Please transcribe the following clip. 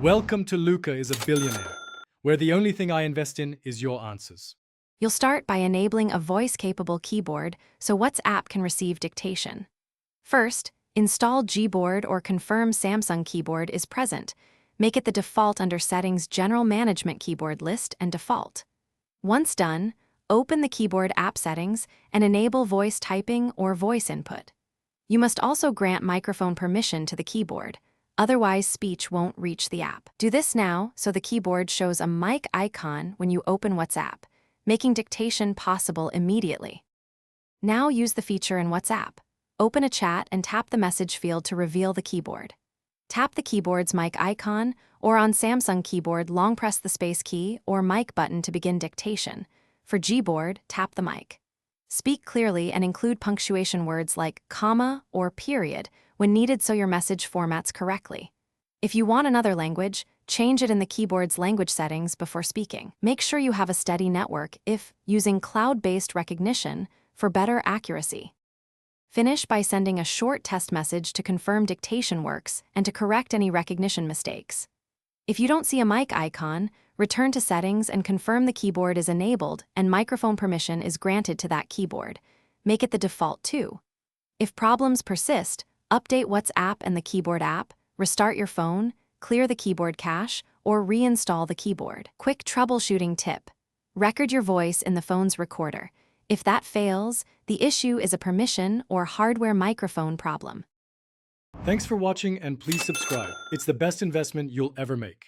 Welcome to Luca is a Billionaire, where the only thing I invest in is your answers. You'll start by enabling a voice-capable keyboard so WhatsApp can receive dictation. First, install Gboard or confirm Samsung keyboard is present. Make it the default under Settings General Management Keyboard list and default. Once done, open the keyboard app settings and enable voice typing or voice input. You must also grant microphone permission to the keyboard, otherwise speech won't reach the app. Do this now so the keyboard shows a mic icon when you open WhatsApp, making dictation possible immediately. Now use the feature in WhatsApp. Open a chat and tap the message field to reveal the keyboard. Tap the keyboard's mic icon, or on Samsung keyboard, long press the space key or mic button to begin dictation. For Gboard, tap the mic. Speak clearly and include punctuation words like comma or period when needed so your message formats correctly. If you want another language, change it in the keyboard's language settings before speaking. Make sure you have a steady network using cloud-based recognition for better accuracy. Finish by sending a short test message to confirm dictation works and to correct any recognition mistakes. If you don't see a mic icon, return to settings and confirm the keyboard is enabled and microphone permission is granted to that keyboard. Make it the default too. If problems persist, update WhatsApp and the keyboard app, restart your phone, clear the keyboard cache, or reinstall the keyboard. Quick troubleshooting tip: record your voice in the phone's recorder. If that fails, the issue is a permission or hardware microphone problem. Thanks for watching and please subscribe. It's the best investment you'll ever make.